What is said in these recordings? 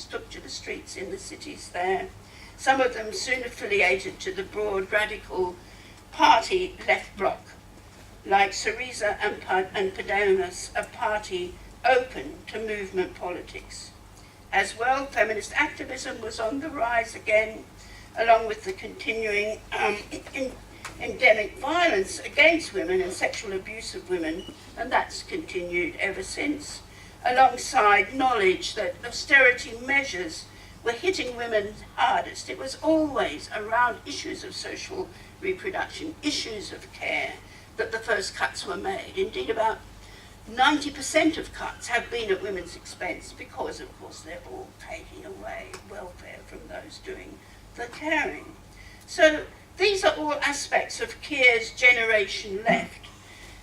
workers took to the streets in the cities there. Some of them soon affiliated to the broad radical party left bloc, like Syriza and Podemos, a party open to movement politics. As well, feminist activism was on the rise again, along with the continuing endemic violence against women and sexual abuse of women, and that's continued ever since, alongside knowledge that austerity measures were hitting women hardest. It was always around issues of social reproduction, issues of care, that the first cuts were made. Indeed, about 90% of cuts have been at women's expense because, of course, they're all taking away welfare from those doing the caring. So these are all aspects of Keir's generation left.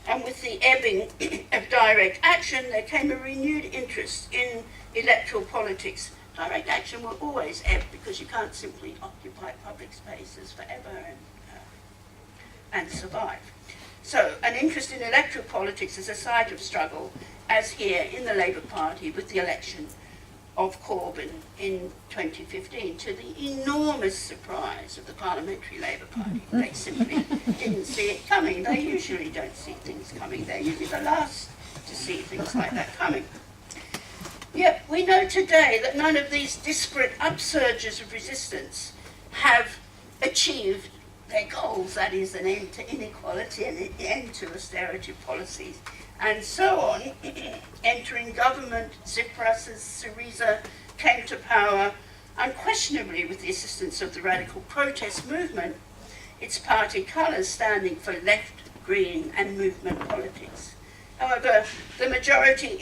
And with the ebbing of direct action, there came a renewed interest in electoral politics. Direct action will always ebb because you can't simply occupy public spaces forever and survive. So an interest in electoral politics as a site of struggle, as here in the Labour Party with the election of Corbyn in 2015, to the enormous surprise of the Parliamentary Labour Party. They simply didn't see it coming. They usually don't see things coming. They're usually the last to see things like that coming. Yet we know today that none of these disparate upsurges of resistance have achieved their goals, that is, an end to inequality and an end to austerity policies, and so on. Entering government, Tsipras' Syriza came to power unquestionably with the assistance of the radical protest movement, its party colours standing for left, green and movement politics. However, the majority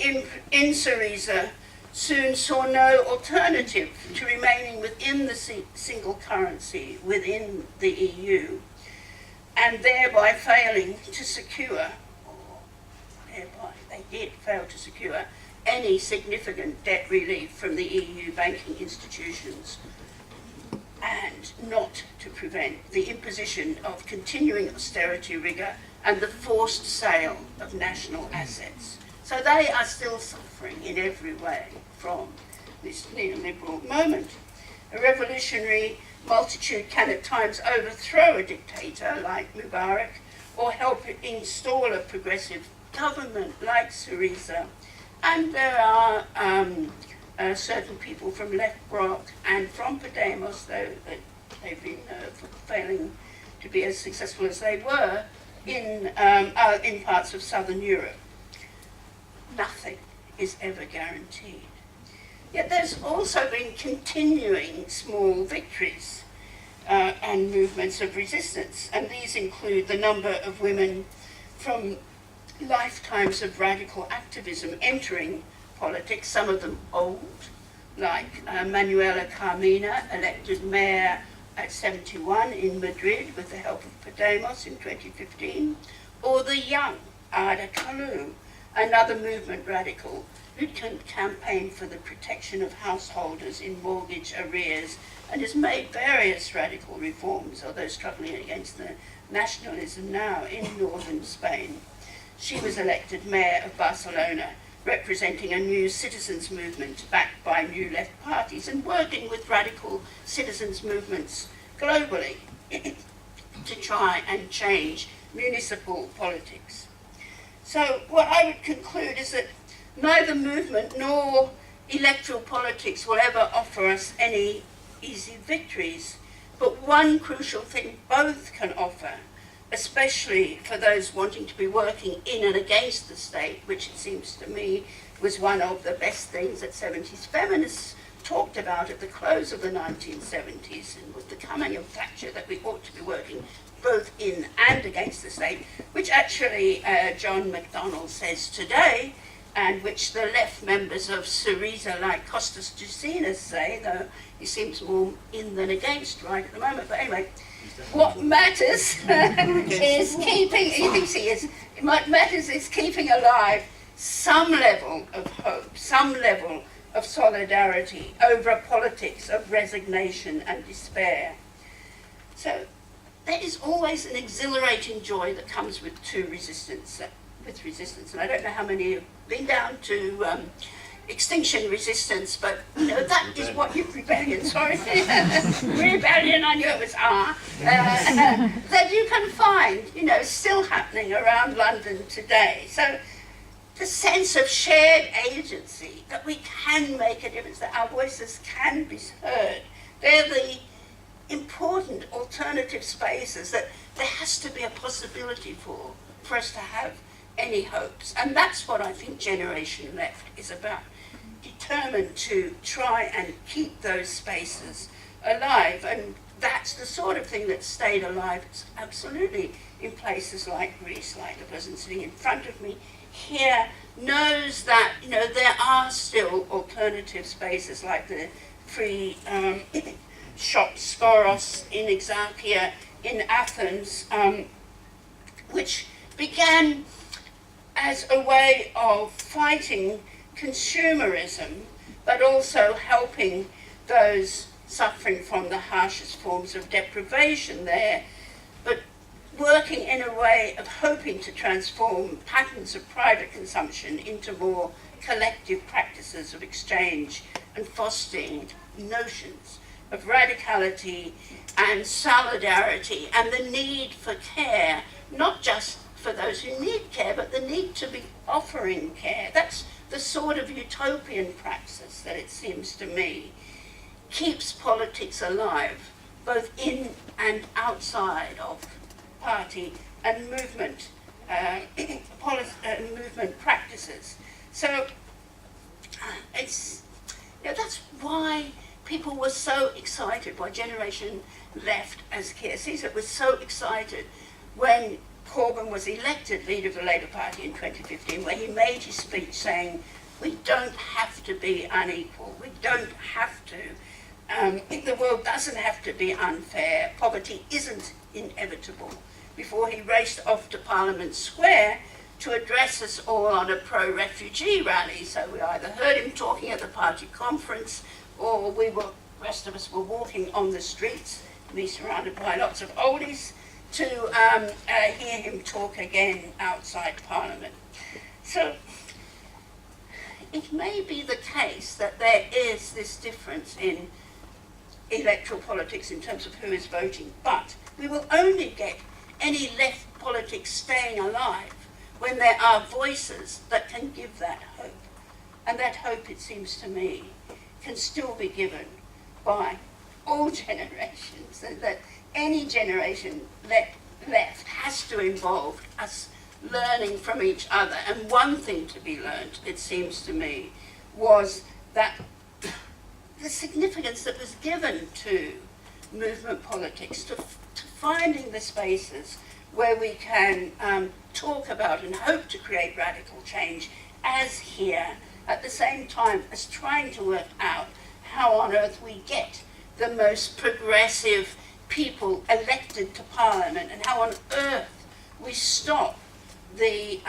in Syriza soon saw no alternative to remaining within the single currency within the EU, and thereby failing to secure, they did fail to secure, any significant debt relief from the EU banking institutions, and not to prevent the imposition of continuing austerity rigour and the forced sale of national assets. So they are still suffering in every way from this neoliberal moment. A revolutionary multitude can at times overthrow a dictator like Milburn or help install a progressive government like Syriza. And there are certain people from Left Bloc and from Podemos, though they've been failing to be as successful as they were in parts of southern Europe. Nothing is ever guaranteed. Yet there's also been continuing small victories and movements of resistance, and these include the number of women from lifetimes of radical activism entering politics, some of them old, like Manuela Carmina, elected mayor at 71 in Madrid with the help of Podemos in 2015, or the young Ada Kalu, another movement radical who can campaign for the protection of householders in mortgage arrears and has made various radical reforms, although struggling against the nationalism now in northern Spain. She was elected mayor of Barcelona, representing a new citizens' movement backed by new left parties and working with radical citizens' movements globally to try and change municipal politics. So what I would conclude is that neither movement nor electoral politics will ever offer us any easy victories, but one crucial thing both can offer, especially for those wanting to be working in and against the state, which it seems to me was one of the best things that 70s feminists talked about at the close of the 1970s, and with the coming of Thatcher, that we ought to be working both in and against the state, which actually John McDonnell says today, and which the left members of Syriza, like Kostas Justinas, say, though he seems more in than against right at the moment. But anyway, what matters is keeping, he thinks he is, what matters is keeping alive some level of hope, some level of solidarity over a politics of resignation and despair. So there is always an exhilarating joy that comes with resistance. And I don't know how many have been down to extinction resistance, but you know, that is what rebellion, sorry, rebellion, I knew it was that you can find, you know, still happening around London today. So the sense of shared agency, that we can make a difference, that our voices can be heard, they're the important alternative spaces that there has to be a possibility for us to have any hopes. And that's what I think Generation Left is about, determined to try and keep those spaces alive. And that's the sort of thing that stayed alive absolutely in places like Greece, like the person sitting in front of me here knows that, you know, there are still alternative spaces like the free shop Sporos in Exarchia in Athens, which began as a way of fighting consumerism, but also helping those suffering from the harshest forms of deprivation there, but working in a way of hoping to transform patterns of private consumption into more collective practices of exchange and fostering notions of radicality and solidarity and the need for care, not just for those who need care, but the need to be offering care. That's the sort of utopian praxis that it seems to me keeps politics alive, both in and outside of party and movement, movement practices. So it's, you know, that's why people were so excited, why Generation Left, as Keir sees it, was so excited when Corbyn was elected leader of the Labour Party in 2015, where he made his speech saying, we don't have to be unequal, we don't have to, the world doesn't have to be unfair, poverty isn't inevitable, before he raced off to Parliament Square to address us all on a pro-refugee rally. So we either heard him talking at the party conference, or the rest of us were walking on the streets, me surrounded by lots of oldies, to hear him talk again outside Parliament. So it may be the case that there is this difference in electoral politics in terms of who is voting, but we will only get any left politics staying alive when there are voices that can give that hope. And that hope, it seems to me, can still be given by all generations, and that any generation left has to involve us learning from each other. And one thing to be learned, it seems to me, was that the significance that was given to movement politics, to finding the spaces where we can talk about and hope to create radical change, as here, at the same time as trying to work out how on earth we get the most progressive people elected to Parliament, and how on earth we stop the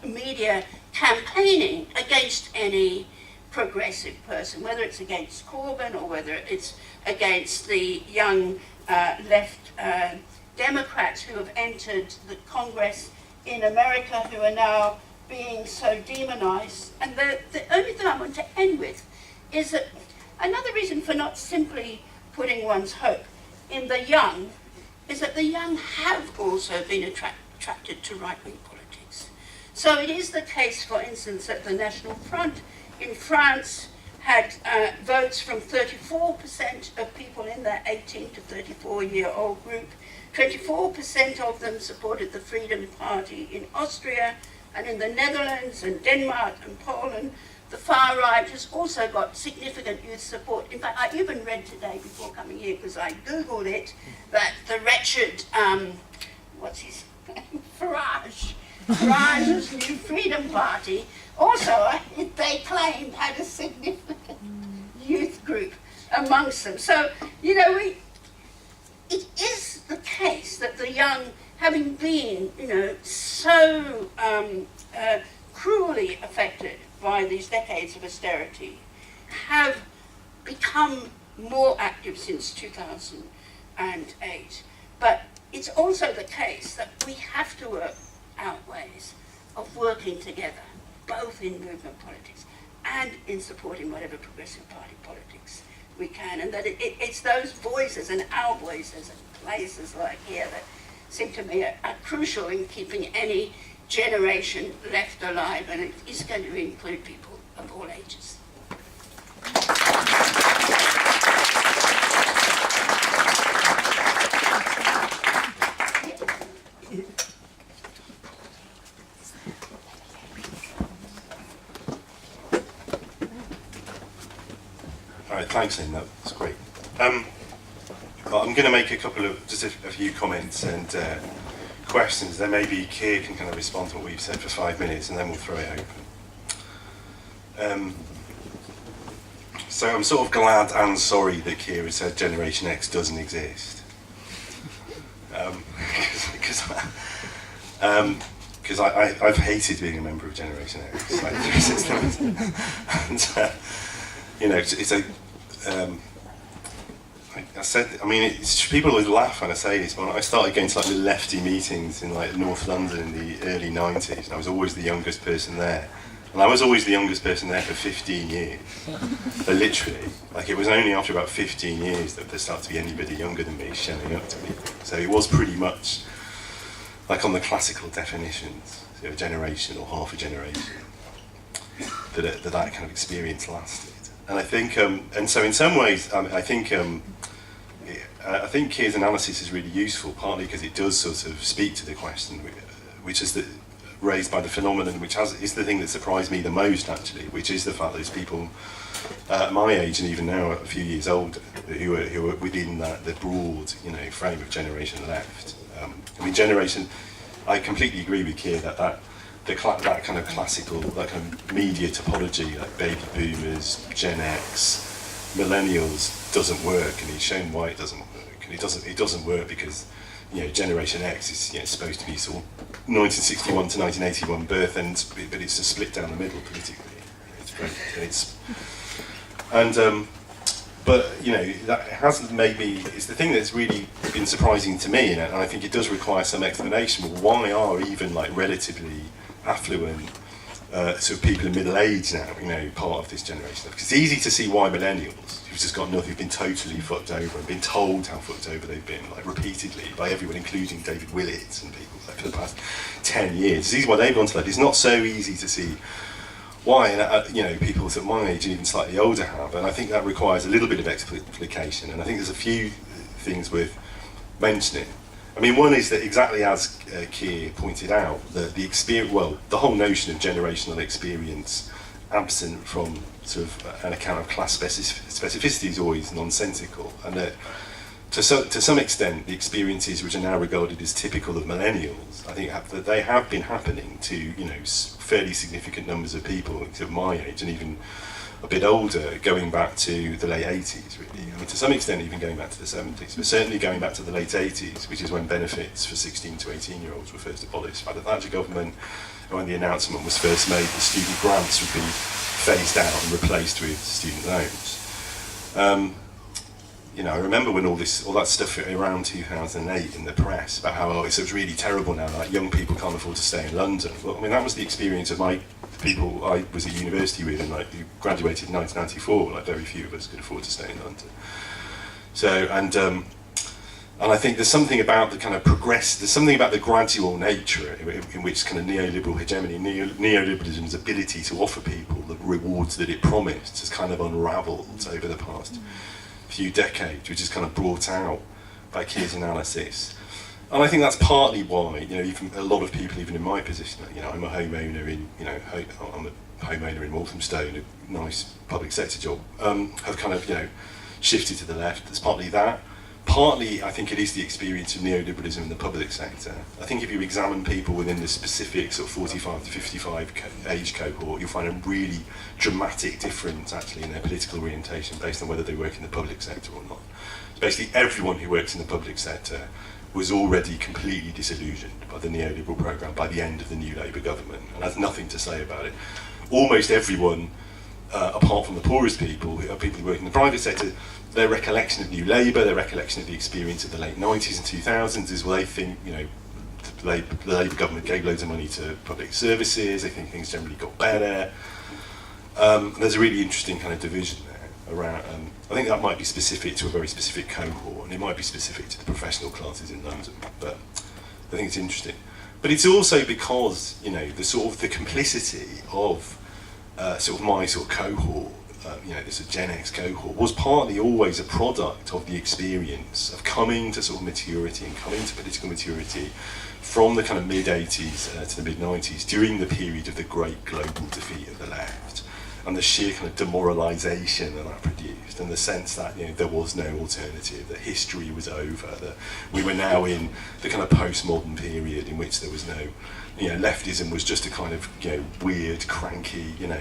media campaigning against any progressive person, whether it's against Corbyn or whether it's against the young left Democrats who have entered the Congress in America, who are now being so demonized. And the only thing I want to end with is that another reason for not simply putting one's hope in the young is that the young have also been attracted to right-wing politics. So it is the case, for instance, that the National Front in France had votes from 34% of people in that 18 to 34-year-old group. 24% of them supported the Freedom Party in Austria, and in the Netherlands and Denmark and Poland, the far right has also got significant youth support. In fact, I even read today before coming here, because I Googled it, that the wretched, what's his name, Farage's New Freedom Party, also, they claimed, had a significant youth group amongst them. So, you know, it is the case that the young, having been, you know, so cruelly affected by these decades of austerity, have become more active since 2008. But it's also the case that we have to work out ways of working together, both in movement politics and in supporting whatever progressive party politics we can. And that it's those voices and our voices and places like here that seem to me are crucial in keeping any generation left alive, and it is going to include people of all ages. All right, thanks, Lynne. That's great. Well, I'm going to make just a few comments and questions. Then maybe Keir can kind of respond to what we've said for 5 minutes, and then we'll throw it open. So I'm sort of glad and sorry that Keir has said Generation X doesn't exist. Because I've hated being a member of Generation X. And, it's a... people always laugh when I say this, but I started going to like the lefty meetings in like North London in the early 90s, and I was always the youngest person there. And I was always the youngest person there for 15 years. But literally, like it was only after about 15 years that there started to be anybody younger than me showing up to me. So it was pretty much like on the classical definitions, so a generation or half a generation, that kind of experience lasted. And I think, and so in some ways, I think Keir's analysis is really useful, partly because it does sort of speak to the question, which is raised by the phenomenon, which is the thing that surprised me the most, actually, which is the fact that there's people my age and even now a few years older who are within the broad, frame of generation left. I completely agree with Keir that kind of classical, that kind of media topology, like baby boomers, Gen X, millennials, doesn't work, and he's shown why it doesn't work. And it doesn't work because Generation X is supposed to be sort of 1961 to 1981 birth, but it's just split down the middle politically. But that hasn't made me. It's the thing that's really been surprising to me, and I think it does require some explanation. Why are even like relatively affluent sort of people in middle age now, part of this generation? Because it's easy to see why millennials, who've just got nothing, who've been totally fucked over and been told how fucked over they've been, like repeatedly by everyone, including David Willits and people, like for the past 10 years. It's easy why they've gone to that. It's not so easy to see why, people at my age and even slightly older have, and I think that requires a little bit of explication. And I think there's a few things worth mentioning. One is that exactly as Keir pointed out, the whole notion of generational experience absent from sort of an account of class specificity is always nonsensical, and that to some extent the experiences which are now regarded as typical of millennials, I think that they have been happening to fairly significant numbers of people of my age and even a bit older, going back to the late 80s, really. To some extent even going back to the 70s, but certainly going back to the late 80s, which is when benefits for 16 to 18-year-olds were first abolished by the Thatcher government, and when the announcement was first made that student grants would be phased out and replaced with student loans. I remember when all that stuff around 2008 in the press about how it's really terrible now, like young people can't afford to stay in London. Well, that was the experience of the people I was at university with, and who graduated in 1994. Like very few of us could afford to stay in London. So and I think there's something about the kind of there's something about the gradual nature in which kind of neoliberal hegemony, neoliberalism's ability to offer people the rewards that it promised has kind of unravelled over the past few decades, which is kind of brought out by Keir's analysis. And I think that's partly why, even a lot of people, even in my position, I'm a homeowner in Walthamstow, a nice public sector job, have kind of, shifted to the left. There's partly that. Partly, I think it is the experience of neoliberalism in the public sector. I think if you examine people within the specific sort of 45 to 55 age cohort, you'll find a really dramatic difference actually in their political orientation based on whether they work in the public sector or not. Basically, everyone who works in the public sector was already completely disillusioned by the neoliberal programme by the end of the new Labour government, and has nothing to say about it. Almost everyone, apart from the poorest people who work in the private sector, their recollection of New Labour, their recollection of the experience of the late 90s and 2000s is, well, they think, the Labour government gave loads of money to public services, they think things generally got better. There's a really interesting kind of division there around. I think that might be specific to a very specific cohort, and it might be specific to the professional classes in London. But I think it's interesting. But it's also because, you know, the sort of the complicity of sort of my sort of cohort, you know, this Gen X cohort, was partly always a product of the experience of coming to sort of maturity and coming to political maturity from the kind of mid-80s to the mid-90s, during the period of the great global defeat of the left, and the sheer kind of demoralisation that produced, and the sense that, you know, there was no alternative, that history was over, that we were now in the kind of postmodern period in which there was no, you know, leftism was just a kind of, you know, weird, cranky, you know,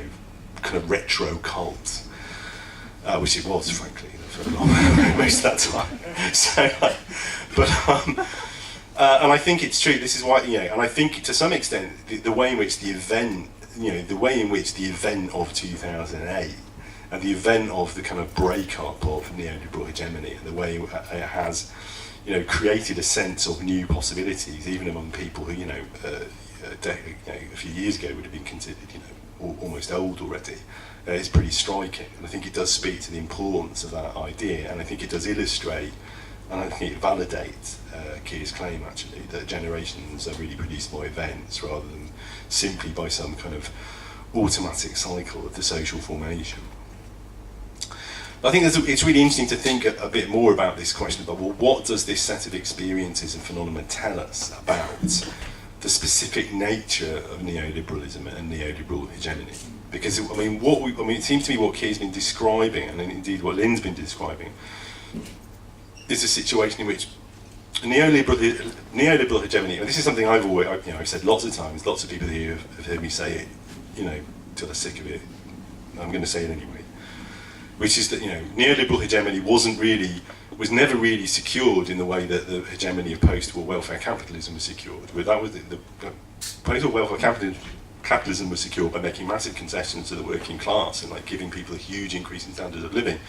kind of retro cult, which it was, frankly, for a long most of that time. So, and I think it's true. This is why, you know, and I think to some extent the way in which the event, you know, the way in which the event of 2008 and the event of the kind of breakup of neoliberal hegemony and the way it has, you know, created a sense of new possibilities, even among people who, you know, a few years ago would have been considered, you know, almost old already, is pretty striking. And I think it does speak to the importance of that idea, and I think it does illustrate, and I think it validates Keir's claim, actually, that generations are really produced by events rather than simply by some kind of automatic cycle of the social formation. I think it's really interesting to think a bit more about this question about, well, what does this set of experiences and phenomena tell us about the specific nature of neoliberalism and neoliberal hegemony? Because, I mean, it seems to me what Keir's been describing, and indeed what Lynne's been describing, is a situation in which neoliberal hegemony, and this is something I've always, you know, I've said lots of times, lots of people here have heard me say it, you know, till they're sick of it. I'm going to say it anyway, which is that, you know, neoliberal hegemony was never really secured in the way that the hegemony of post-war welfare capitalism was secured. But that was the post-war welfare capitalism was secured by making massive concessions to the working class and like giving people a huge increase in standard of living,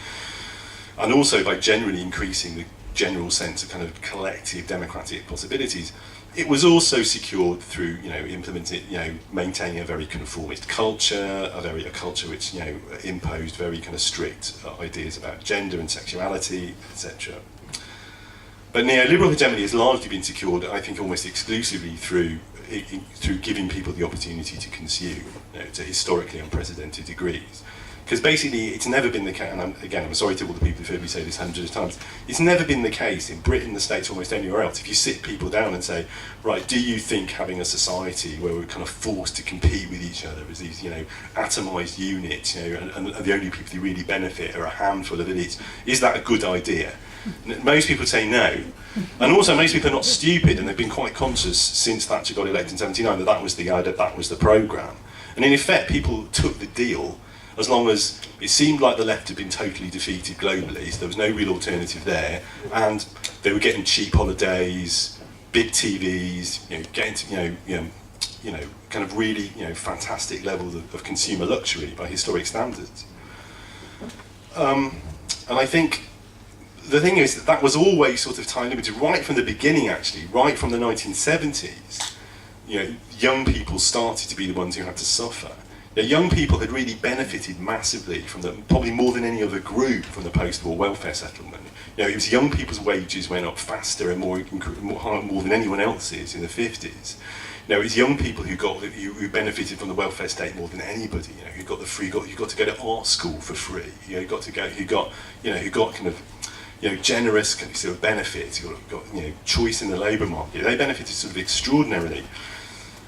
and also by generally increasing the general sense of kind of collective democratic possibilities. It was also secured through, you know, maintaining a very conformist culture, a culture which, you know, imposed very kind of strict ideas about gender and sexuality, etc. But neoliberal hegemony has largely been secured, I think, almost exclusively through giving people the opportunity to consume, you know, to historically unprecedented degrees. Because basically, it's never been the case, and I'm sorry to all the people who've heard me say this hundreds of times, it's never been the case in Britain, the States, almost anywhere else. If you sit people down and say, right, do you think having a society where we're kind of forced to compete with each other as these, you know, atomised units, you know, and the only people who really benefit are a handful of elites, is that a good idea? Most people say no. And also, most people are not stupid, and they've been quite conscious since Thatcher got elected in '79 that was the programme. And in effect, people took the deal as long as it seemed like the left had been totally defeated globally, so there was no real alternative there, and they were getting cheap holidays, big TVs, you know, getting to, kind of really, you know, fantastic levels of consumer luxury by historic standards. And I think the thing is that was always sort of time limited right from the beginning, actually, right from the 1970s. You know, young people started to be the ones who had to suffer. You know, young people had really benefited massively from probably more than any other group, from the post-war welfare settlement. You know, it was young people's wages went up faster and more than anyone else's in the 50s. You know, it was young people who benefited from the welfare state more than anybody. You know, who got the free, who got to go to art school for free. You know, who got kind of, you know, generous kind of sort of benefits. Who got you know, choice in the labour market. They benefited sort of extraordinarily.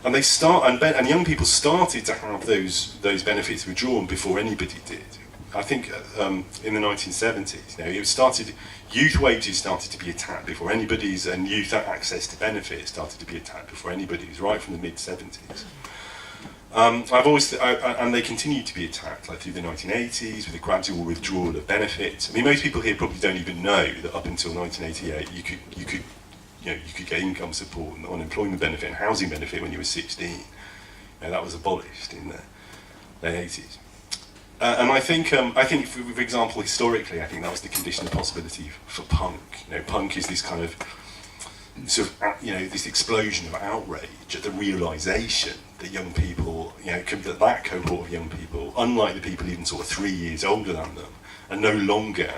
And and young people started to have those benefits withdrawn before anybody did. I think in the 1970s, you know, youth wages started to be attacked before anybody's, and youth access to benefits started to be attacked before anybody's, right from the mid-70s. And they continued to be attacked, like through the 1980s, with a gradual withdrawal of benefits. I mean, most people here probably don't even know that up until 1988, you could get income support and unemployment benefit and housing benefit when you were 16. You know, that was abolished in the late 80s. And I think, for example, historically, I think that was the condition of possibility for punk. You know, punk is this kind of, sort of, you know, this explosion of outrage at the realisation that young people, that cohort of young people, unlike the people even sort of 3 years older than them, are no longer,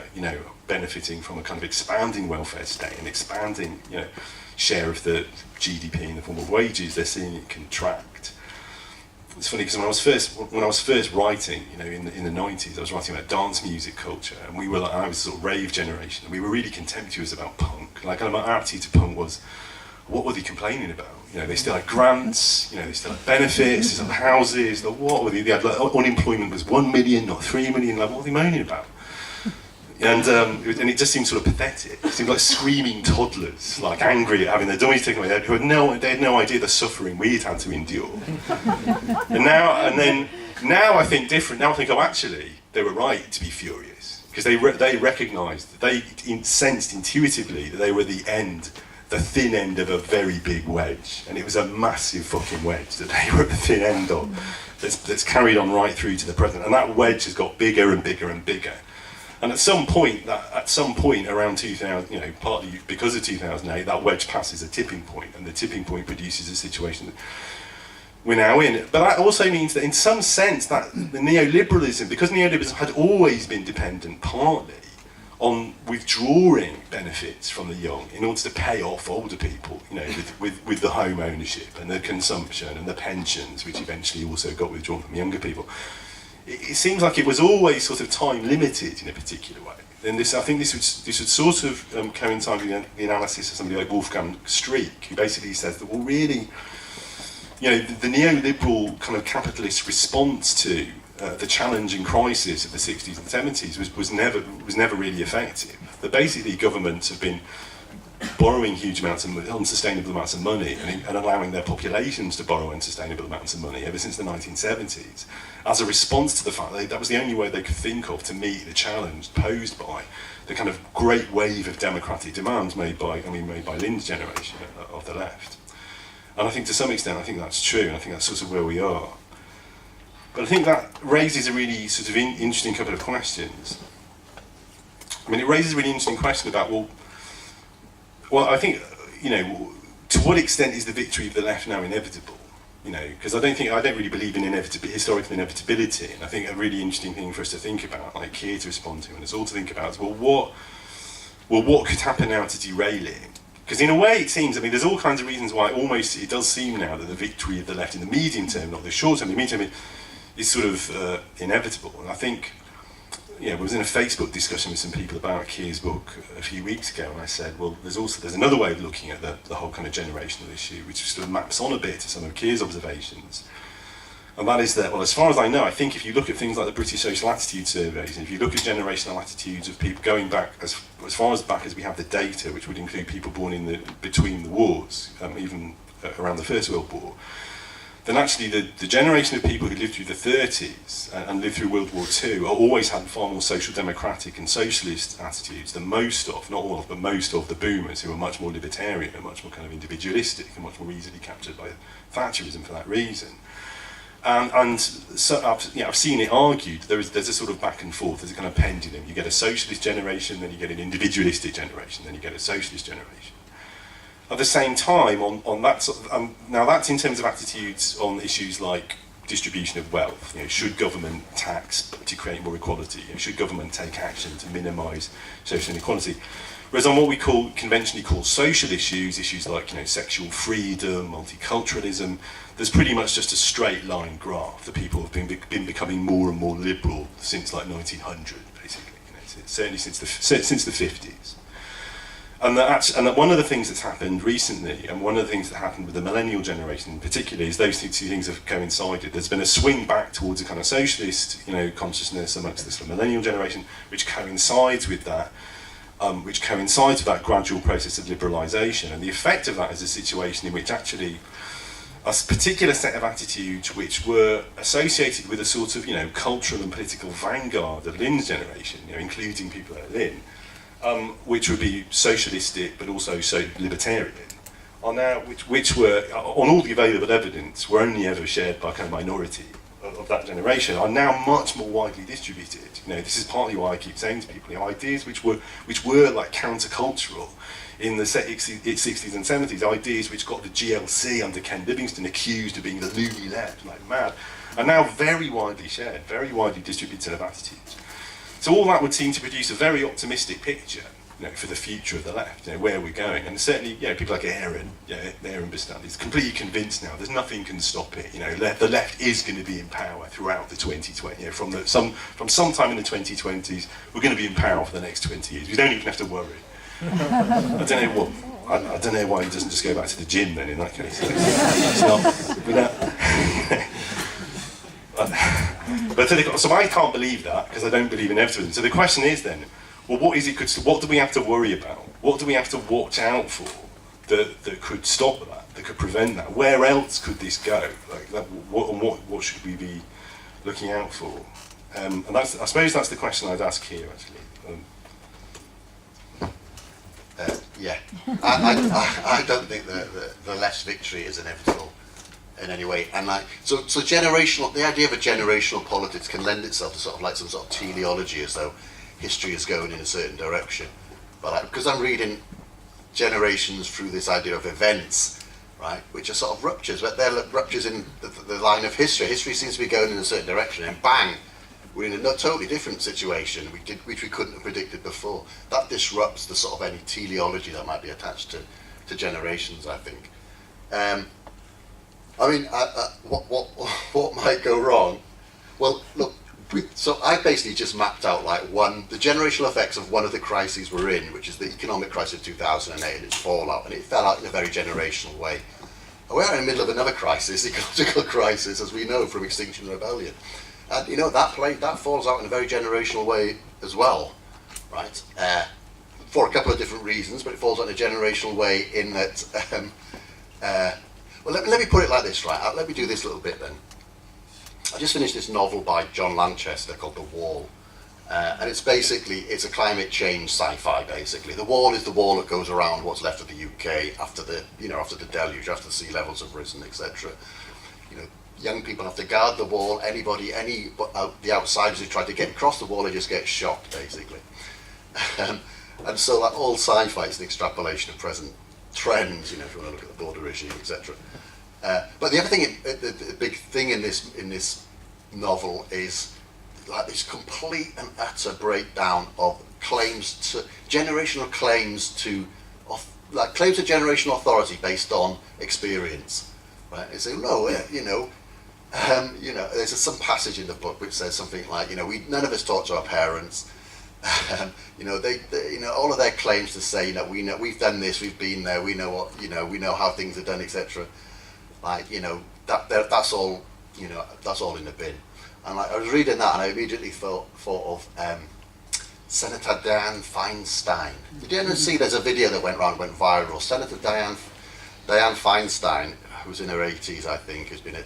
benefiting from a kind of expanding welfare state and expanding, share of the GDP in the form of wages. They're seeing it contract. It's funny because when I was first writing, in the 90s, I was writing about dance music culture, and I was sort of rave generation, and we were really contemptuous about punk. Like, my attitude to punk was, what were they complaining about? They still had grants, they still had benefits, they still had houses. What were they had? Like, unemployment was 1 million, not 3 million. Like, what were they moaning about? And it just seemed sort of pathetic. It seemed like screaming toddlers, like angry at having their dummies taken away. They had no idea the suffering we'd had to endure. and now I think different. Now I think, actually, they were right to be furious, because they recognised, they sensed intuitively that they were the thin end of a very big wedge, and it was a massive fucking wedge that they were at the thin end of. That's carried on right through to the present, and that wedge has got bigger and bigger and bigger. And at some point around 2000, partly because of 2008, that wedge passes a tipping point, and the tipping point produces a situation that we're now in. But that also means that, in some sense, that the neoliberalism, because neoliberalism had always been dependent partly on withdrawing benefits from the young in order to pay off older people, with the home ownership and the consumption and the pensions, which eventually also got withdrawn from younger people. It seems like it was always sort of time limited in a particular way. And I think this would sort of coincide with the analysis of somebody like Wolfgang Streeck, who basically says that, well, really, the neoliberal kind of capitalist response to the challenging crisis of the 60s and 70s was never really effective. That basically governments have been borrowing huge amounts of unsustainable amounts of money and allowing their populations to borrow unsustainable amounts of money ever since the 1970s, as a response to the fact that was the only way they could think of to meet the challenge posed by the kind of great wave of democratic demands made by Lynne's generation of the left. And I think, to some extent, I think that's true, and I think that's sort of where we are. But I think that raises a really sort of interesting couple of questions. It raises a really interesting question about, well, I think, to what extent is the victory of the left now inevitable? Because I don't really believe in historical inevitability, and I think a really interesting thing for us to think about, like Keir to respond to, and us all to think about, is, what could happen now to derail it? Because in a way it seems, there's all kinds of reasons why it does seem now that the victory of the left in the medium term, not the short term, the medium term, is sort of inevitable. And I think, I was in a Facebook discussion with some people about Keir's book a few weeks ago, and I said, well, there's another way of looking at the whole kind of generational issue, which sort of maps on a bit to some of Keir's observations. And that is that, well, as far as I know, I think if you look at things like the British Social Attitude Surveys, and if you look at generational attitudes of people going back as far back as we have the data, which would include people born between the wars, even around the First World War, then actually the generation of people who lived through the 30s and lived through World War II always had far more social democratic and socialist attitudes than most of, not all of, but most of the boomers, who were much more libertarian and much more kind of individualistic and much more easily captured by Thatcherism for that reason. And so I've seen it argued, there's a sort of back and forth, there's a kind of pendulum. You get a socialist generation, then you get an individualistic generation, then you get a socialist generation. At the same time, on that sort of, now that's in terms of attitudes on issues like distribution of wealth. Should government tax to create more equality? Should government take action to minimise social inequality? Whereas on what we conventionally call social issues like sexual freedom, multiculturalism, there's pretty much just a straight line graph that people have been becoming more and more liberal since like 1900, basically. Certainly since the 50s. And that one of the things that's happened recently, and one of the things that happened with the millennial generation in particular, is those two things have coincided. There's been a swing back towards a kind of socialist, consciousness amongst this millennial generation, which coincides with that gradual process of liberalisation. And the effect of that is a situation in which actually a particular set of attitudes which were associated with a sort of, cultural and political vanguard of Lynne's generation, including people like Lynne, which would be socialistic but also so libertarian, are now, which were, on all the available evidence, were only ever shared by a kind of minority of that generation are now much more widely distributed. This is partly why I keep saying to people, ideas which were like countercultural in the 60s and 70s, ideas which got the GLC under Ken Livingstone accused of being the loony left, like mad, are now very widely shared, very widely distributed of attitudes. So all that would seem to produce a very optimistic picture, for the future of the left, where we're going. And certainly, people like Aaron Bastani is completely convinced now there's nothing can stop it. The left is going to be in power throughout the 2020. From sometime in the 2020s, we're going to be in power for the next 20 years. We don't even have to worry. I don't know why he doesn't just go back to the gym then. In that case, so I can't believe that because I don't believe in everything. So the question is then, well, what do we have to worry about? What do we have to watch out for that could stop that could prevent that? Where else could this go? What should we be looking out for? And I suppose that's the question I'd ask here, actually. I don't think the left's victory is inevitable in any way. And so the idea of a generational politics can lend itself to sort of like some sort of teleology, as though history is going in a certain direction. But because I'm reading generations through this idea of events, right, which are sort of ruptures, but they're ruptures in the line of history. History seems to be going in a certain direction, and bang, we're in a totally different situation which we couldn't have predicted before. That disrupts the sort of any teleology that might be attached to generations, I think. What might go wrong? Well, look, so I basically just mapped out the generational effects of one of the crises we're in, which is the economic crisis of 2008 and its fallout, and it fell out in a very generational way. We are in the middle of another crisis, ecological crisis, as we know from Extinction Rebellion. And that falls out in a very generational way as well, right? For a couple of different reasons, but it falls out in a generational way in that, let me put it like this, right? Let me do this little bit then. I just finished this novel by John Lanchester called The Wall, and it's a climate change sci-fi. Basically, the wall is the wall that goes around what's left of the UK after the deluge, after the sea levels have risen, etc. Young people have to guard the wall. The outsiders who try to get across the wall, they just get shot, basically. And so, all sci-fi is an extrapolation of present trends. If you want to look at the border issue, etc. But the other thing, the big thing in this novel is this complete and utter breakdown of generational claims to generational authority based on experience. Right? They say, no, there's some passage in the book which says something like, none of us talk to our parents. All of their claims to say, we've done this, we've been there, we know we know how things are done, etc. That's all in the bin. And I was reading that, and I immediately thought of Senator Dianne Feinstein. Did you ever see? There's a video that went viral. Senator Dianne Feinstein, who's in her 80s, I think, who's been a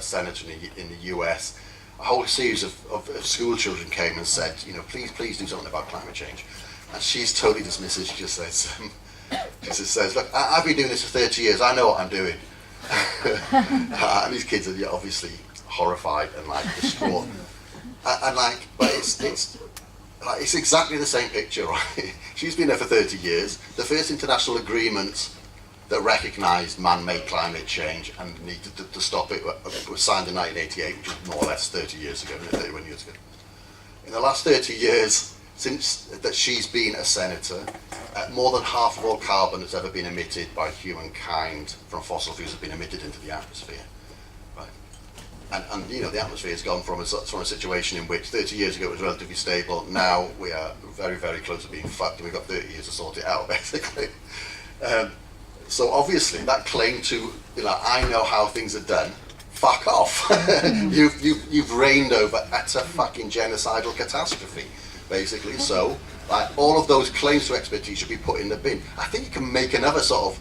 senator in the US. A whole series of school children came and said, please do something about climate change. And she's totally dismissive. She just says, look, I've been doing this for 30 years. I know what I'm doing. And these kids are obviously horrified and distraught. But it's exactly the same picture, right? She's been there for 30 years. The first international agreement that recognised man-made climate change and needed to stop it was signed in 1988, which is more or less 30 years ago, 31 years ago. In the last 30 years, since that she's been a senator, more than half of all carbon that's ever been emitted by humankind from fossil fuels has been emitted into the atmosphere. Right? And the atmosphere has gone from a situation in which 30 years ago it was relatively stable. Now we are very, very close to being fucked, and we've got 30 years to sort it out, basically. So obviously that claim to, I know how things are done, fuck off. You've reigned over utter fucking genocidal catastrophe, basically. So all of those claims to expertise should be put in the bin. I think you can make another sort of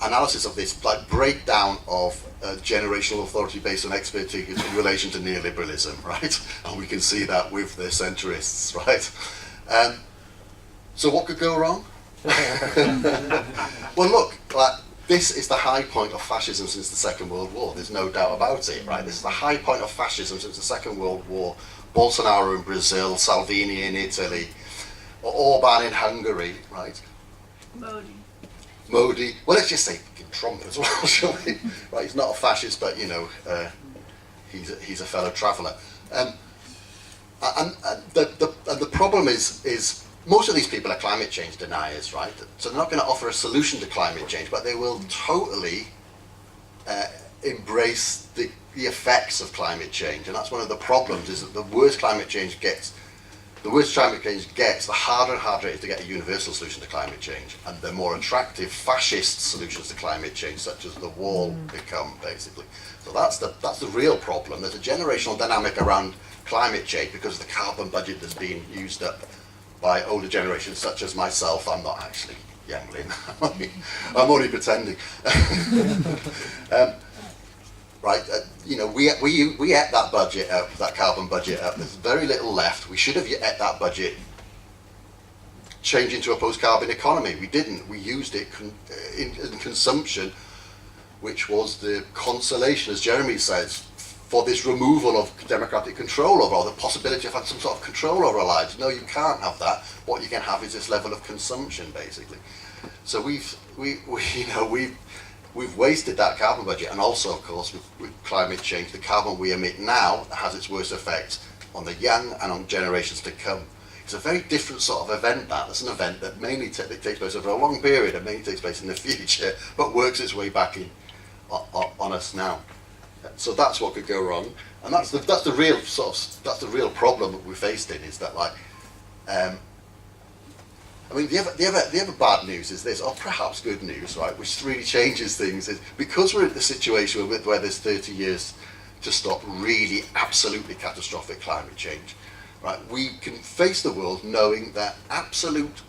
analysis of this, breakdown of generational authority based on expertise in relation to neoliberalism, right? And we can see that with the centrists, right? So what could go wrong? Well, look, this is the high point of fascism since the Second World War. There's no doubt about it, right? This is the high point of fascism since the Second World War. Bolsonaro in Brazil, Salvini in Italy, Orban in Hungary, right? Modi. Well, let's just say Trump as well, shall we? Right, he's not a fascist, but you know, he's a fellow traveller. And the problem is most of these people are climate change deniers, right? So they're not going to offer a solution to climate change, but they will totally embrace the effects of climate change. And that's one of the problems, is that the worse climate change gets, the harder and harder it is to get a universal solution to climate change. And the more attractive fascist solutions to climate change, such as the wall, become, basically. So that's the real problem. There's a generational dynamic around climate change because of the carbon budget that's being used up by older generations such as myself. I'm not actually young, Lynne. I'm only pretending. Right, you know, we ate that budget up, that carbon budget up. There's very little left. We should have ate that budget changing to a post-carbon economy. We didn't. We used it in consumption, which was the consolation, as Jeremy says, for this removal of democratic control over, or the possibility of having some sort of control over our lives. No, you can't have that. What you can have is this level of consumption, basically. So we've wasted that carbon budget, and also, of course, with climate change, the carbon we emit now has its worst effect on the young and on generations to come. It's a very different sort of event, that. It's an event that mainly takes place over a long period and mainly takes place in the future, but works its way back in on us now. So that's what could go wrong, and that's the real problem that we're faced in, is that, like, I mean, the other bad news is this, or perhaps good news, right, which really changes things, is because we're in the situation where there's 30 years to stop really absolutely catastrophic climate change, right, we can face the world knowing that absolute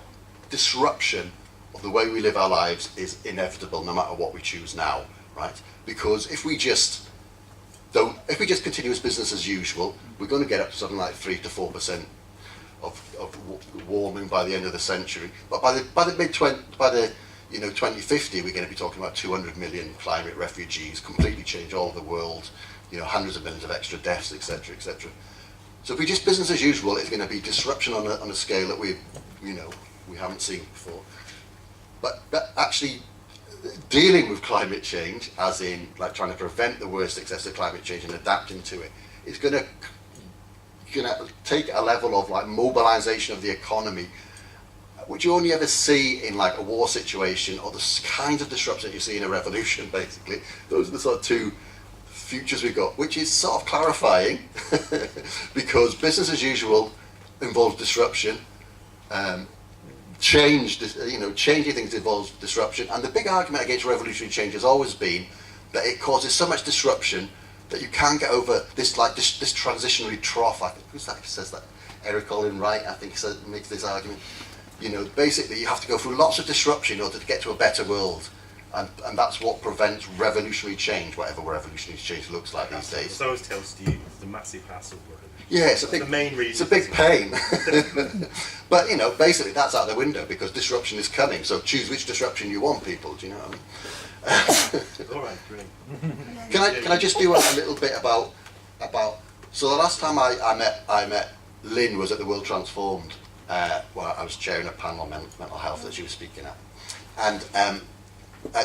disruption of the way we live our lives is inevitable, no matter what we choose now, right? Because if we just continue as business as usual, we're going to get up to something like 3 to 4% of warming by the end of the century. But by the 2050, we're going to be talking about 200 million climate refugees, completely change all the world, you know, hundreds of millions of extra deaths, etc., etc. So if we just business as usual, it's going to be disruption on a scale that we haven't seen before. But actually dealing with climate change, as in like trying to prevent the worst excessive climate change and adapting to it, is going to take a level of like mobilization of the economy, which you only ever see in like a war situation, or the kinds of disruption you see in a revolution, basically. Those are the sort of two futures we've got, which is sort of clarifying because business as usual involves disruption. Changing things involves disruption, and the big argument against revolutionary change has always been that it causes so much disruption that you can't get over this transitionary trough. I think, who's that who says that? Eric Olin Wright, I think, makes this argument. You know, basically you have to go through lots of disruption in order to get to a better world, and that's what prevents revolutionary change, whatever revolutionary change looks like these days. As I always tell Steve, it's the massive hassle word. Yeah, it's the main reason. It's a big pain. But, you know, basically that's out the window because disruption is coming. So choose which disruption you want, people. Do you know what I mean? All right, great. Can I just do a little bit about? So the last time I met Lynne was at the World Transformed, where I was chairing a panel on mental health that she was speaking at, and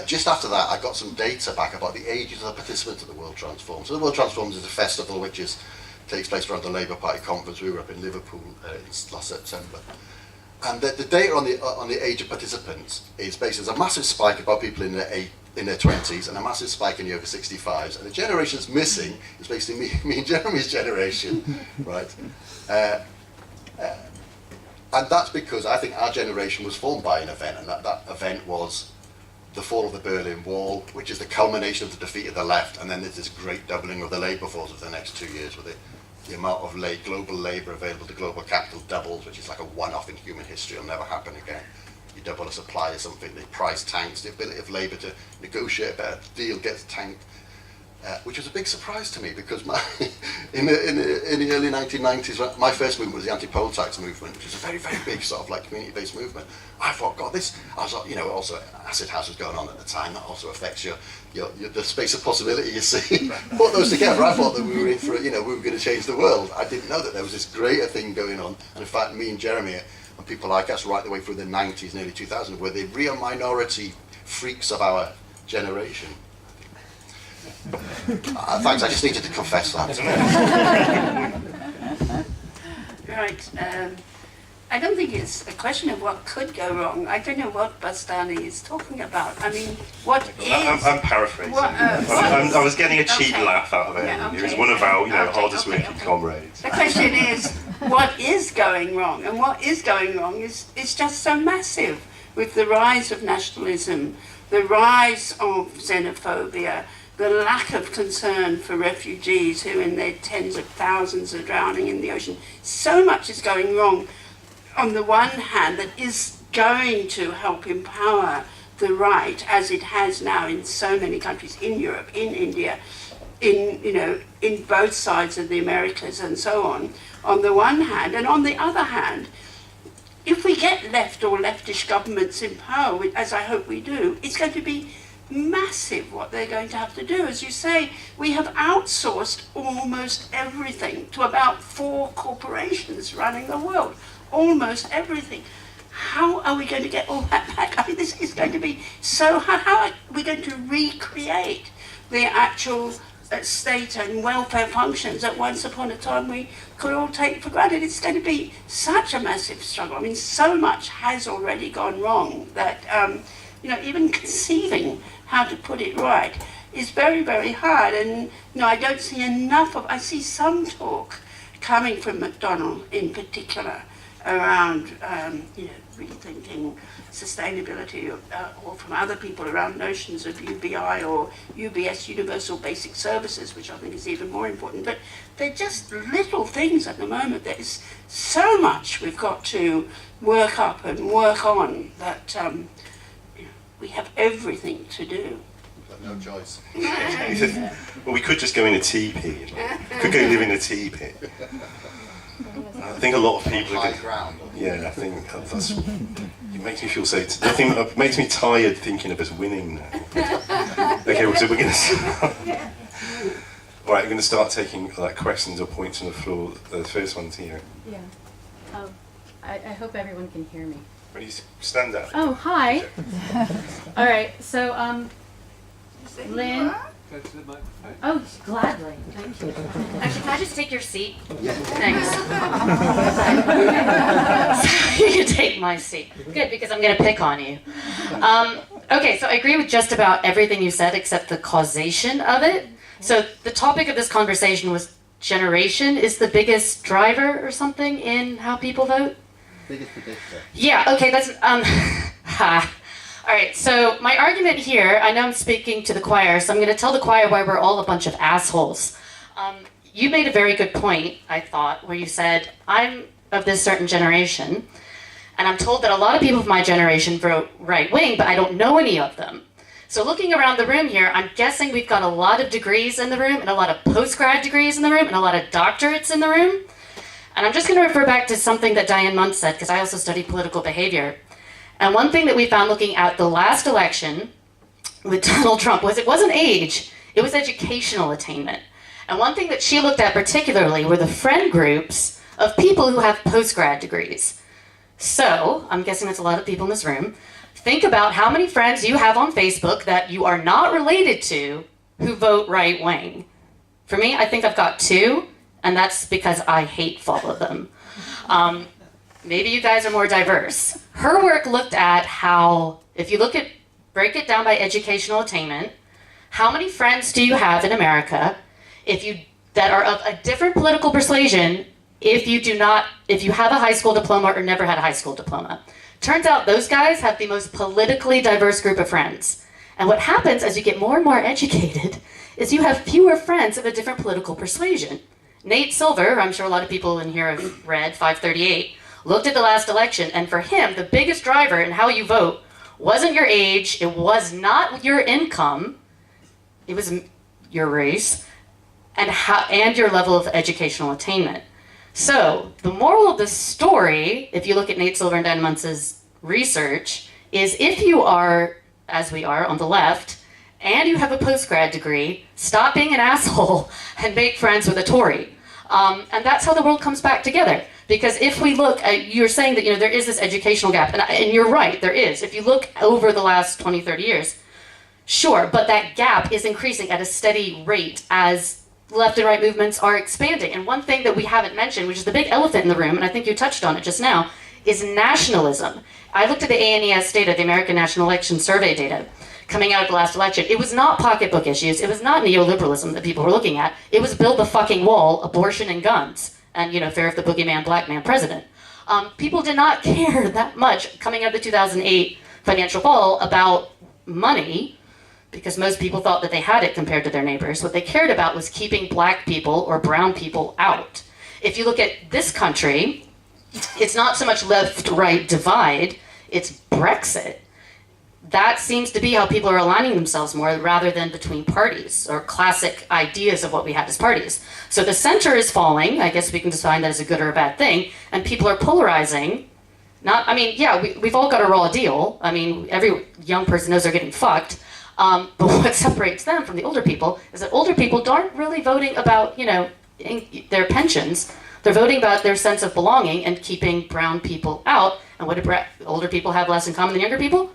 just after that I got some data back about the ages of the participants at the World Transformed. So the World Transformed is a festival which takes place around the Labour Party conference. We were up in Liverpool last September, and the data on the age of participants is basically there's a massive spike about people in their 20s and a massive spike in the over 65s, and the generations missing is basically me and Jeremy's generation, right? And that's because I think our generation was formed by an event, and that event was the fall of the Berlin Wall, which is the culmination of the defeat of the left, and then there's this great doubling of the labour force over the next 2 years, with the amount of global labour available to global capital doubles, which is like a one-off in human history. It'll never happen again. You double a supply of something, the price tanks, the ability of labour to negotiate a better deal gets tanked. which was a big surprise to me because in the early 1990s, my first movement was the anti-poll tax movement, which was a very, very big sort of like community-based movement. I thought, God, this, I was, you know, also acid house was going on at the time. That also affects the space of possibility you see. Put those together, I thought that we were in for, you know, we were going to change the world. I didn't know that there was this greater thing going on. And in fact, me and Jeremy and people like us right the way through the 90s and early 2000s were the real minority freaks of our generation. Thanks, I just needed to confess that. Right. I don't think it's a question of what could go wrong. I don't know what Bastani is talking about. I mean, what is... I'm paraphrasing. I was getting a cheap laugh out of it. Yeah, okay. It was one of our, you know, hardest working comrades. The question is, what is going wrong? And what is going wrong is just so massive, with the rise of nationalism, the rise of xenophobia, the lack of concern for refugees who in their tens of thousands are drowning in the ocean. So much is going wrong on the one hand that is going to help empower the right, as it has now in so many countries, in Europe, in India, in both sides of the Americas and so on the one hand. And on the other hand, if we get left or leftish governments in power, as I hope we do, it's going to be massive what they're going to have to do. As you say, we have outsourced almost everything to about 4 corporations running the world. Almost everything. How are we going to get all that back? I mean, this is going to be so hard. How are we going to recreate the actual state and welfare functions that once upon a time we could all take for granted? It's going to be such a massive struggle. I mean, so much has already gone wrong that, even conceiving how to put it right is very, very hard. And, I don't see enough of, I see some talk coming from McDonnell in particular, around, rethinking sustainability, or from other people around notions of UBI or UBS, Universal Basic Services, which I think is even more important. But they're just little things at the moment. There is so much we've got to work up and work on that we have everything to do. We've got no choice. Well, we could just go in a teepee. Could go live in a teepee. I think a lot of people are ground. Yeah, I think that's. It makes me feel so. It makes me tired thinking of us winning now. Okay, so we're going to. All right, we're going to start taking questions or points on the floor. The first one's here. Yeah. I hope everyone can hear me. Ready? Stand up. Oh, hi. All right. So, Lynne. Go to the microphone. Oh, gladly. Thank you. Actually, can I just take your seat? Thanks. So you can take my seat. Good, because I'm going to pick on you. Okay, so I agree with just about everything you said except the causation of it. So the topic of this conversation was generation is the biggest driver or something in how people vote? Biggest predictor. Yeah, okay, that's, All right, so my argument here, I know I'm speaking to the choir, so I'm going to tell the choir why we're all a bunch of assholes. You made a very good point, I thought, where you said, I'm of this certain generation, and I'm told that a lot of people of my generation vote right-wing, but I don't know any of them. So looking around the room here, I'm guessing we've got a lot of degrees in the room, and a lot of post-grad degrees in the room, and a lot of doctorates in the room. And I'm just going to refer back to something that Diane Muntz said, because I also studied political behavior. And one thing that we found looking at the last election with Donald Trump was it wasn't age, it was educational attainment. And one thing that she looked at particularly were the friend groups of people who have post-grad degrees. So, I'm guessing that's a lot of people in this room. Think about how many friends you have on Facebook that you are not related to who vote right-wing. For me, I think I've got 2, and that's because I hate all of them. Maybe you guys are more diverse. Her work looked at how, if you break it down by educational attainment, how many friends do you have in America that are of a different political persuasion if you have a high school diploma or never had a high school diploma? Turns out those guys have the most politically diverse group of friends. And what happens as you get more and more educated is you have fewer friends of a different political persuasion. Nate Silver, I'm sure a lot of people in here have read 538, looked at the last election, and for him, the biggest driver in how you vote wasn't your age, it was not your income, it was your race, and your level of educational attainment. So the moral of the story, if you look at Nate Silver and Dan Muntz's research, is if you are, as we are on the left, and you have a post-grad degree, stop being an asshole and make friends with a Tory. And that's how the world comes back together. Because if we look at, you're saying that, there is this educational gap, and you're right, there is. If you look over the last 20, 30 years, sure, but that gap is increasing at a steady rate as left and right movements are expanding. And one thing that we haven't mentioned, which is the big elephant in the room, and I think you touched on it just now, is nationalism. I looked at the ANES data, the American National Election Survey data, coming out of the last election. It was not pocketbook issues. It was not neoliberalism that people were looking at. It was build the fucking wall, abortion and guns, and, fear of the boogeyman, black man president. People did not care that much coming out of the 2008 financial fall about money, because most people thought that they had it compared to their neighbors. What they cared about was keeping black people or brown people out. If you look at this country, it's not so much left-right divide, it's Brexit. That seems to be how people are aligning themselves more rather than between parties or classic ideas of what we had as parties. So the center is falling, I guess we can define that as a good or a bad thing, and people are polarizing. We've all got a raw deal. Every young person knows they're getting fucked. But what separates them from the older people is that older people aren't really voting about, their pensions. They're voting about their sense of belonging and keeping brown people out. And what do older people have less in common than younger people?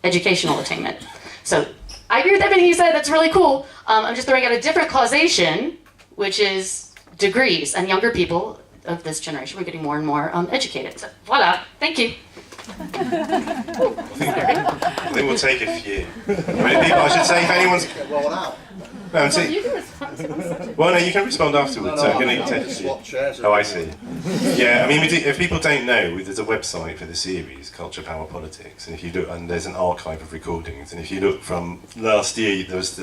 Educational attainment. So I agree with everything you said. That's really cool. I'm just throwing out a different causation, which is degrees. And younger people of this generation, we're getting more and more educated. So voila. Thank you. I think we'll take a few. I should say, if anyone's... Roll out. No, You can respond. well, no, you can respond afterwards. No, so I'm I'm going to take a just few. swap chairs. Oh, I see. Yeah, if people don't know, there's a website for the series, Culture, Power, Politics, and if you look, and there's an archive of recordings, and if you look from last year, there was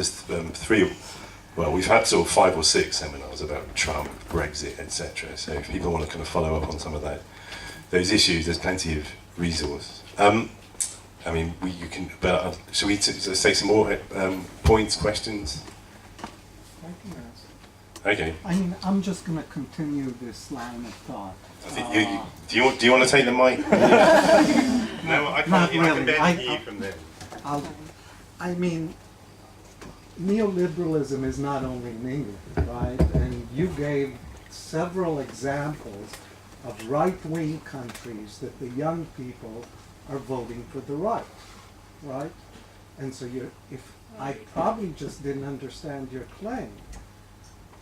we've had sort of 5 or 6 seminars about Trump, Brexit, etc. So if people want to kind of follow up on some of those issues, there's plenty of resource. You can. But shall we say some more points, questions? I can ask. Okay. I'm just going to continue this line of thought. I think do you want to take the mic? No, I can't. Not I can really. barely hear you from there. Neoliberalism is not only in England, right? And you gave several examples of right-wing countries that the young people are voting for the right? And so I probably just didn't understand your claim.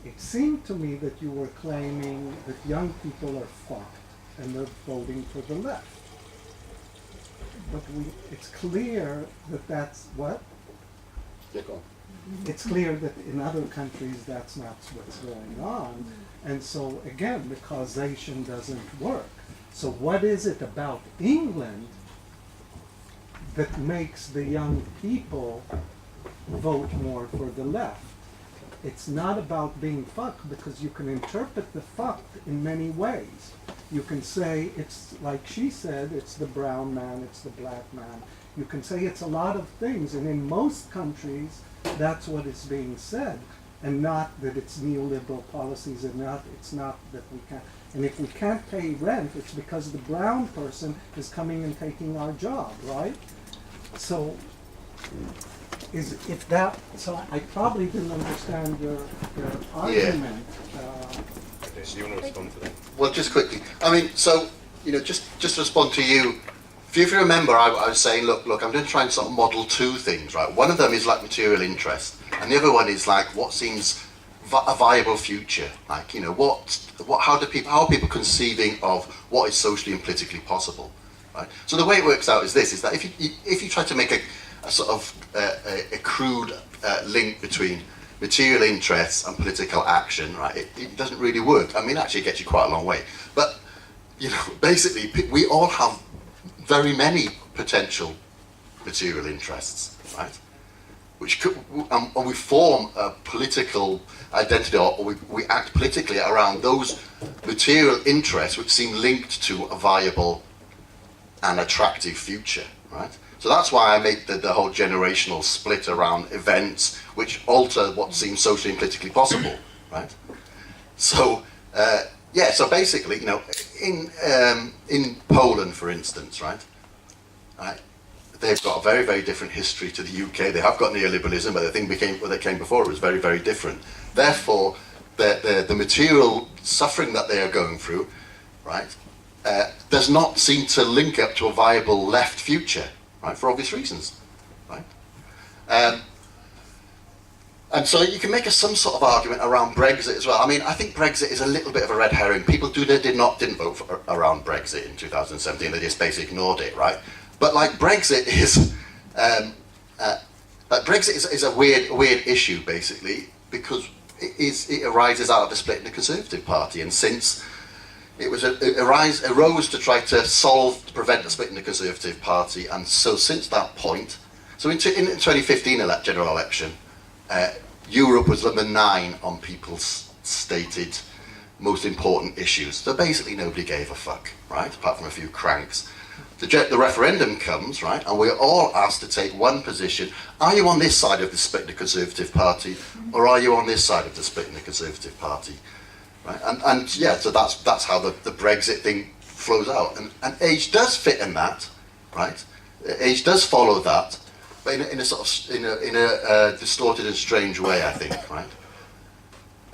It seemed to me that you were claiming that young people are fucked and they're voting for the left. But it's clear that that's what? It's clear that in other countries that's not what's going on. And so again, the causation doesn't work. So what is it about England that makes the young people vote more for the left? It's not about being fucked, because you can interpret the fucked in many ways. You can say it's, like she said, it's the brown man, it's the black man. You can say it's a lot of things, and in most countries, that's what is being said, and not that it's neoliberal policies, and it's not that we can't. And if we can't pay rent, it's because the brown person is coming and taking our job, right? So, so I probably didn't understand your argument. Okay, so you want to respond to that? Well, just quickly. Just to respond to you. If you remember, I was saying, look, I'm going to try and sort of model 2 things, right? One of them is like material interest, and the other one is like what seems a viable future. Like, how are people conceiving of what is socially and politically possible, right? So the way it works out is this: is that if you try to make a sort of a crude link between material interests and political action, right? It doesn't really work. Actually, it gets you quite a long way. But basically, we all have very many potential material interests, right? Which could, and we form a political identity, or we act politically around those material interests which seem linked to a viable an attractive future, right? So that's why I make the whole generational split around events which alter what seems socially and politically possible, right? So, so basically, in Poland, for instance, right, they've got a very, very different history to the UK. They have got neoliberalism, but the thing that came before it was very, very different. Therefore, the material suffering that they are going through, right, does not seem to link up to a viable left future, right, for obvious reasons, right? And so you can make some sort of argument around Brexit as well. I mean, I think Brexit is a little bit of a red herring. People didn't vote around Brexit in 2017. They just basically ignored it, right? But like Brexit is, is a weird issue basically, because it arises out of the split in the Conservative Party, and since it arose to try to prevent the split in the Conservative Party, and so since that point, so in 2015 general election, Europe was number 9 on people's stated most important issues. So basically nobody gave a fuck, right? Apart from a few cranks. The referendum comes, right, and we're all asked to take one position. Are you on this side of the split in the Conservative Party, or are you on this side of the split in the Conservative Party? Right? And yeah, so that's how the Brexit thing flows out. And age does fit in that, right? Age does follow that, but in a distorted and strange way, I think, right?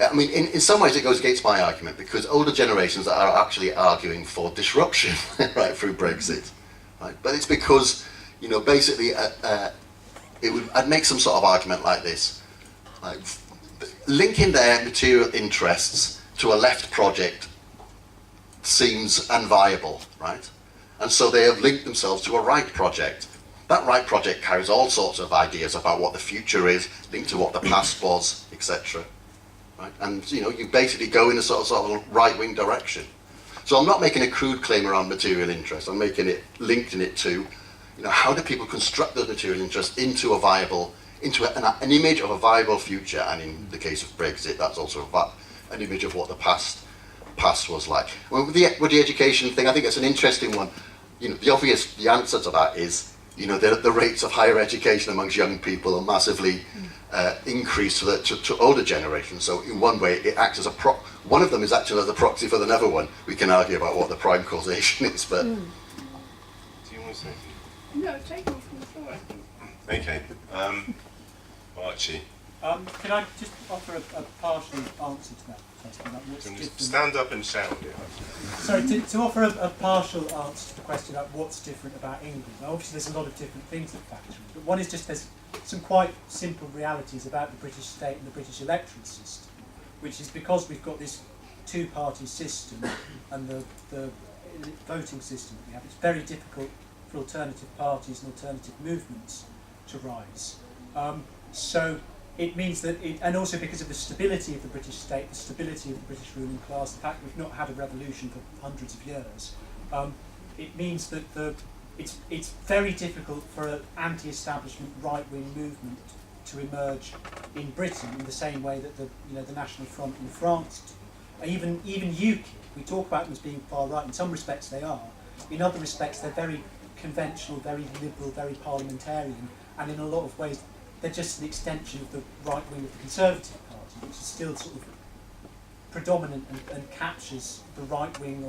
I mean, in some ways it goes against my argument, because older generations are actually arguing for disruption, right, through Brexit, right? But it's because, basically, I'd make some sort of argument like this, like linking their material interests to a left project seems unviable, right? And so they have linked themselves to a right project. That right project carries all sorts of ideas about what the future is, linked to what the past was, etc. Right? And you basically go in a sort of right-wing direction. So I'm not making a crude claim around material interest. I'm linking it to, how do people construct those material interests into an image of a viable future? And in the case of Brexit, that's also an image of what the past was like. Well, with the education thing, I think it's an interesting one. The answer to that is, the rates of higher education amongst young people are massively increased to older generations. So in one way, it acts as one of them is actually the proxy for another one. We can argue about what the prime causation is, but. Do you want to say anything? No, take off from the floor. Okay. Archie. Can I just offer a partial answer to that question about what's Just different? stand up and shout. Sorry, to offer a partial answer to the question about what's different about England. Now, obviously, there's a lot of different things that factor in, but one is just there's some quite simple realities about the British state and the British electoral system, which is because we've got this two-party system and the voting system that we have. It's very difficult for alternative parties and alternative movements to rise. So it means that, and also because of the stability of the British state, the stability of the British ruling class, the fact that we've not had a revolution for hundreds of years, it means that it's very difficult for an anti-establishment right-wing movement to emerge in Britain in the same way that the National Front in France do. Even UKIP, we talk about them as being far right. In some respects they are. In other respects they're very conventional, very liberal, very parliamentarian, and in a lot of ways they're just an extension of the right wing of the Conservative Party, which is still sort of predominant and captures the right wing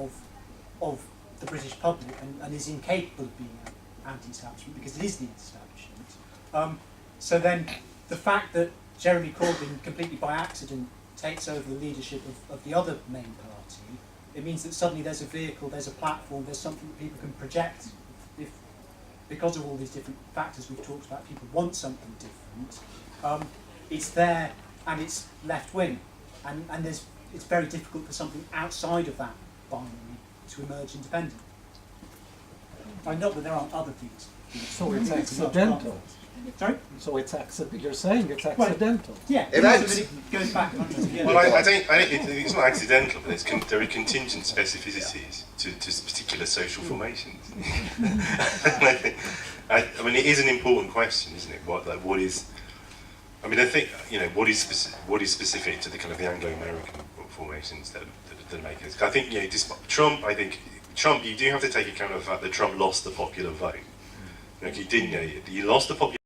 of the British public and is incapable of being anti-establishment because it is the establishment. So then the fact that Jeremy Corbyn completely by accident takes over the leadership of the other main party, it means that suddenly there's a vehicle, there's a platform, there's something that people can project. If because of all these different factors we've talked about, people want something different, it's there and it's left wing, and it's very difficult for something outside of that binary to emerge independent. Not that there aren't other things. So it's accidental. Sorry? So you're saying it's accidental. Yeah, Events. it goes back hundreds of years. Well, I think it's not accidental, but there are contingent specificities to particular social formations. I mean, it is an important question, isn't it? What is? I mean, I think what is specific to the kind of the Anglo-American formations that make it. I think Trump. I think Trump, you do have to take account of the fact that Trump lost the popular vote. Like he didn't, you lost the popular